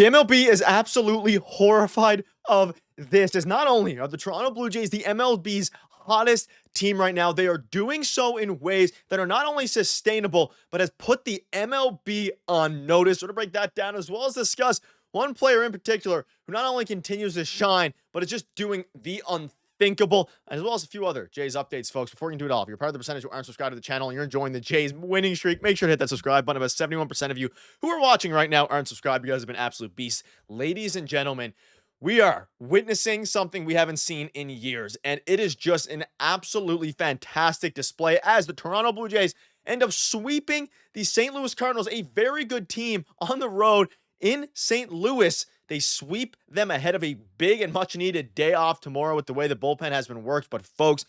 The MLB is absolutely horrified of this. As not only are the Toronto Blue Jays the MLB's hottest team right now, they are doing so in ways that are not only sustainable, but has put the MLB on notice. We're going to break that down as well as discuss one player in particular who not only continues to shine, but is just doing the unthinkable, as well as a few other Jays updates, folks. Before we can do it all, if you're part of the percentage who aren't subscribed to the channel and you're enjoying the Jays winning streak, make sure to hit that subscribe button. About 71% of you who are watching right now aren't subscribed. You guys have been absolute beasts. Ladies and gentlemen, we are witnessing something we haven't seen in years, and it is just an absolutely fantastic display as the Toronto Blue Jays end up sweeping the St. Louis Cardinals, a very good team on the road in St. Louis. They sweep them ahead of a big and much needed day off tomorrow with the way the bullpen has been worked. But folks,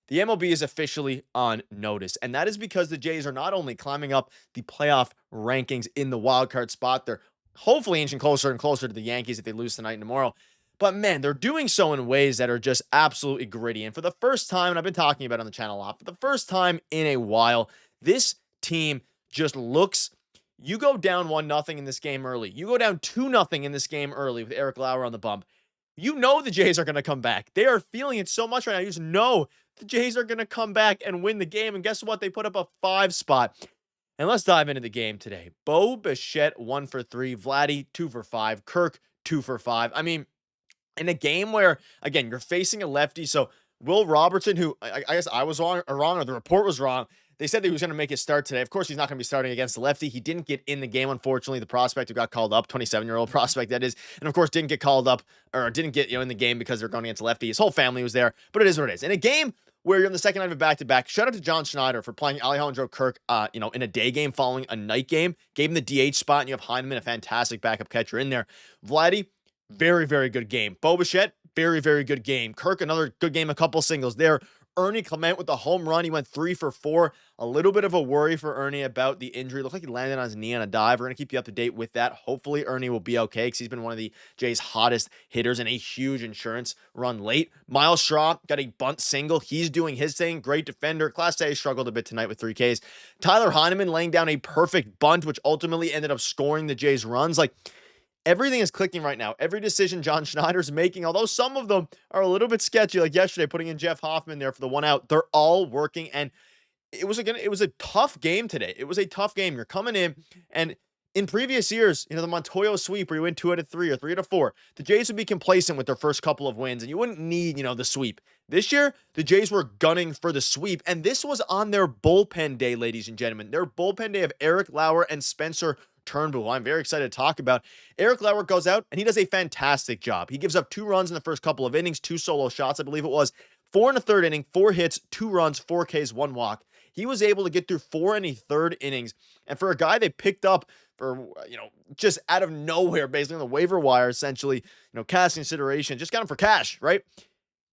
the MLB is officially on notice, and that is because the Jays are not only climbing up the playoff rankings in the wild card spot, they're hopefully inching closer and closer to the Yankees if they lose tonight and tomorrow. But man, they're doing so in ways that are just absolutely gritty. And for the first time, and I've been talking about it on the channel a lot, for the first time in a while, this team just looks. You go down 1-0 in this game early. You go down 2-0 in this game early with Eric Lauer on the bump. You know the Jays are going to come back. They are feeling it so much right now. You just know the Jays are going to come back and win the game. And guess what? They put up a 5 spot. And let's dive into the game today. Bichette 1 for 3, Vladdy 2 for 5, Kirk 2 for 5. I mean, in a game where, again, you're facing a lefty. So Will Robertson, who I guess I was wrong, or the report was wrong. They said that he was going to make his start today. Of course, he's not going to be starting against the lefty. He didn't get in the game, unfortunately. The prospect who got called up, 27-year-old prospect that is, and of course didn't get called up or didn't get in the game because they're going against the lefty. His whole family was there, but it is what it is. In a game where you're in the second night of a back-to-back, shout out to John Schneider for playing Alejandro Kirk, in a day game following a night game. Gave him the DH spot, and you have Heineman, a fantastic backup catcher in there. Vladdy, very, very good game. Bichette, very, very good game. Kirk, another good game, a couple singles there. Ernie Clement with the home run. He went 3 for 4. A little bit of a worry for Ernie about the injury. Looked like he landed on his knee on a dive. We're going to keep you up to date with that. Hopefully, Ernie will be okay because he's been one of the Jays' hottest hitters and a huge insurance run late. Miles Straw got a bunt single. He's doing his thing. Great defender. Class A struggled a bit tonight with 3 Ks. Tyler Heineman laying down a perfect bunt, which ultimately ended up scoring the Jays' runs. Everything is clicking right now. Every decision John Schneider's making, although some of them are a little bit sketchy, like yesterday, putting in Jeff Hoffman there for the 1 out, they're all working. And it was a tough game today. It was a tough game. You're coming in, and in previous years, the Montoyo sweep where you win 2 out of 3 or 3 out of 4, the Jays would be complacent with their first couple of wins, and you wouldn't need, the sweep. This year, the Jays were gunning for the sweep, and this was on their bullpen day, ladies and gentlemen. Their bullpen day of Eric Lauer and Spencer Turnbull. I'm very excited to talk about. Eric Lauer goes out and he does a fantastic job. He gives up 2 runs in the first couple of innings, 2 solo shots, I believe it was. 4 in the third inning, 4 hits, 2 runs, 4 Ks, 1 walk. He was able to get through 4 in the third innings. And for a guy they picked up for, just out of nowhere, basically on the waiver wire, essentially, cash consideration, just got him for cash, right?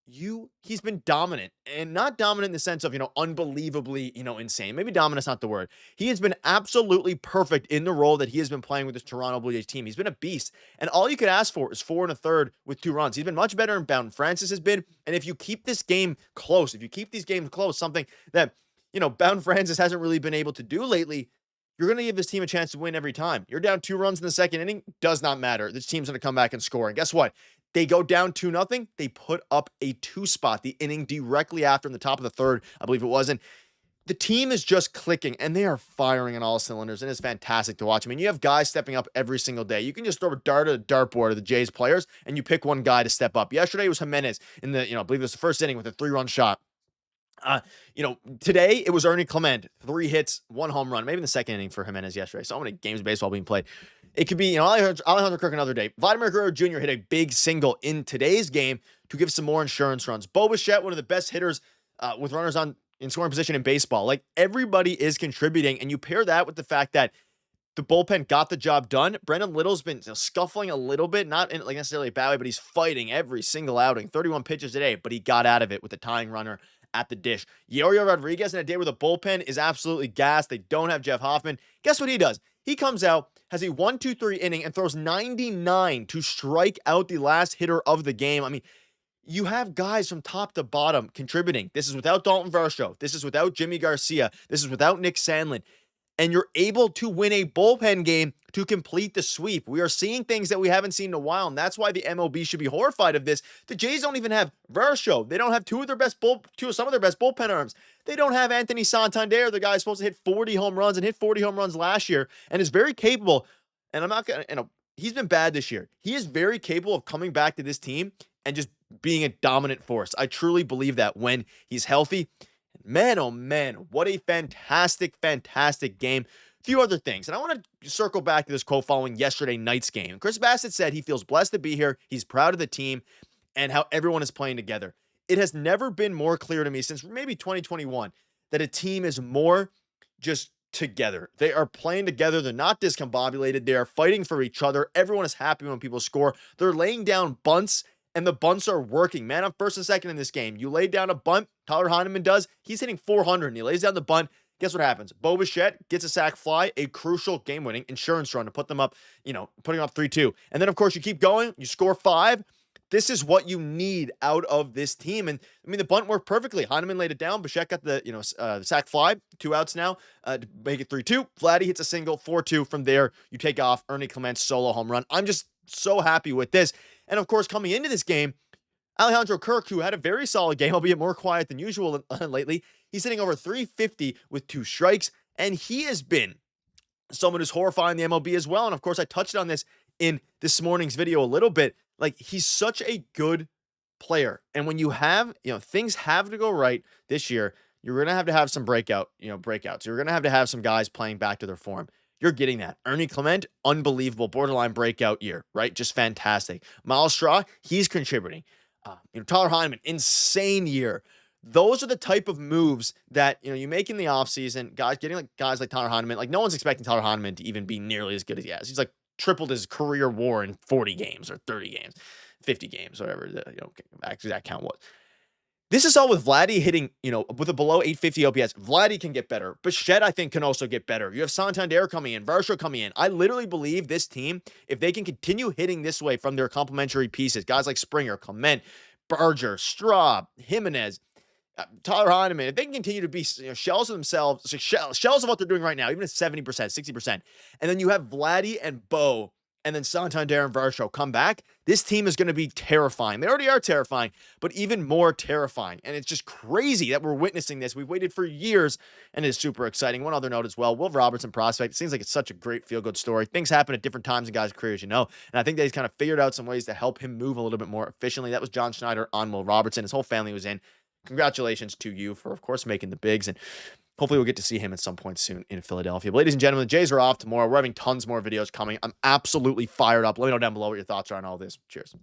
He's been dominant, and not dominant in the sense of, unbelievably, insane. Maybe dominant's not the word. He has been absolutely perfect in the role that he has been playing with this Toronto Blue Jays team. He's been a beast, and all you could ask for is 4 1/3 with 2 runs. He's been much better than Bowden Francis has been, and if you keep this game close, if you keep these games close, something that, Bowden Francis hasn't really been able to do lately, you're going to give this team a chance to win every time. You're down 2 runs in the second inning, does not matter. This team's going to come back and score, and guess what? They go down 2-0. They put up a 2 spot, the inning directly after in the top of the third, I believe it was. And the team is just clicking, and they are firing on all cylinders, and it's fantastic to watch. I mean, you have guys stepping up every single day. You can just throw a dart at a dartboard of the Jays players, and you pick one guy to step up. Yesterday was Jimenez in the, I believe it was the first inning with a 3-run shot. Today it was Ernie Clement, 3 hits, 1 home run, maybe in the second inning for Jimenez yesterday. So many games of baseball being played. It could be, Alejandro Kirk another day. Vladimir Guerrero Jr. hit a big single in today's game to give some more insurance runs. Bichette, one of the best hitters with runners on in scoring position in baseball. Everybody is contributing, and you pair that with the fact that the bullpen got the job done. Brendan Little's been scuffling a little bit, not in necessarily a bad way, but he's fighting every single outing. 31 pitches today, but he got out of it with the tying runner at the dish. Yorio Rodriguez in a day where the bullpen is absolutely gassed. They don't have Jeff Hoffman. Guess what he does? He comes out, has a 1-2-3 inning, and throws 99 to strike out the last hitter of the game. I mean, you have guys from top to bottom contributing. This is without Dalton Varsho. This is without Jimmy Garcia. This is without Nick Sandlin. and you're able to win a bullpen game to complete the sweep. We are seeing things that we haven't seen in a while, and that's why the MLB should be horrified of this. The Jays don't even have Vercho. They don't have some of their best bullpen arms. They don't have Anthony Santander, the guy who's supposed to hit 40 home runs and hit 40 home runs last year and is very capable. And I'm not going to, he's been bad this year. He is very capable of coming back to this team and just being a dominant force. I truly believe that when he's healthy. Man, oh man, what a fantastic, fantastic game. A few other things, and I want to circle back to this quote following yesterday night's game. Chris Bassett said he feels blessed to be here. He's proud of the team and how everyone is playing together. It has never been more clear to me since maybe 2021 that a team is more just together. They are playing together. They're not discombobulated. They are fighting for each other. Everyone is happy when people score. They're laying down bunts, and the bunts are working. Man on first and second in this game. You lay down a bunt, Tyler Heineman does. He's hitting 400, and he lays down the bunt. Guess what happens? Bichette gets a sac fly, a crucial game-winning insurance run to put them up, putting up 3-2. And then, of course, you keep going. You score 5. This is what you need out of this team. And, the bunt worked perfectly. Heineman laid it down. Bichette got the sac fly. 2 outs now to make it 3-2. Vladdy hits a single, 4-2. From there, you take off. Ernie Clement's solo home run. I'm just so happy with this. And, of course, coming into this game, Alejandro Kirk, who had a very solid game, albeit more quiet than usual lately, he's hitting over 350 with 2 strikes, and he has been someone who's horrifying the MLB as well. And, of course, I touched on this in this morning's video a little bit. Like, he's such a good player. And when you have, things have to go right this year, you're going to have some breakouts. You're going to have some guys playing back to their form. You're getting that. Ernie Clement, unbelievable, borderline breakout year, right? Just fantastic. Miles Straw, he's contributing. Tyler Heineman, insane year. Those are the type of moves that, you make in the offseason. Guys like Tyler Heineman, like no one's expecting Tyler Heineman to even be nearly as good as he has. He's like tripled his career WAR in 40 games or 30 games, 50 games, whatever actually that count was. This is all with Vladdy hitting, with a below 850 OPS. Vladdy can get better. Bichette, I think, can also get better. You have Santander coming in, Vercho coming in. I literally believe this team, if they can continue hitting this way from their complementary pieces, guys like Springer, Clement, Berger, Straub, Jimenez, Tyler Heineman, if they can continue to be shells of themselves, shells of what they're doing right now, even at 70%, 60%, and then you have Vladdy and Bo, and then Santander and Vercho come back, this team is going to be terrifying. They already are terrifying, but even more terrifying. And it's just crazy that we're witnessing this. We've waited for years, and it is super exciting. One other note as well, Will Robertson prospect. It seems like it's such a great feel-good story. Things happen at different times in guys' careers, and I think that he's kind of figured out some ways to help him move a little bit more efficiently. That was John Schneider on Will Robertson. His whole family was in. Congratulations to you for, of course, making the bigs, and hopefully we'll get to see him at some point soon in Philadelphia. But ladies and gentlemen, the Jays are off tomorrow. We're having tons more videos coming. I'm absolutely fired up. Let me know down below what your thoughts are on all this. Cheers.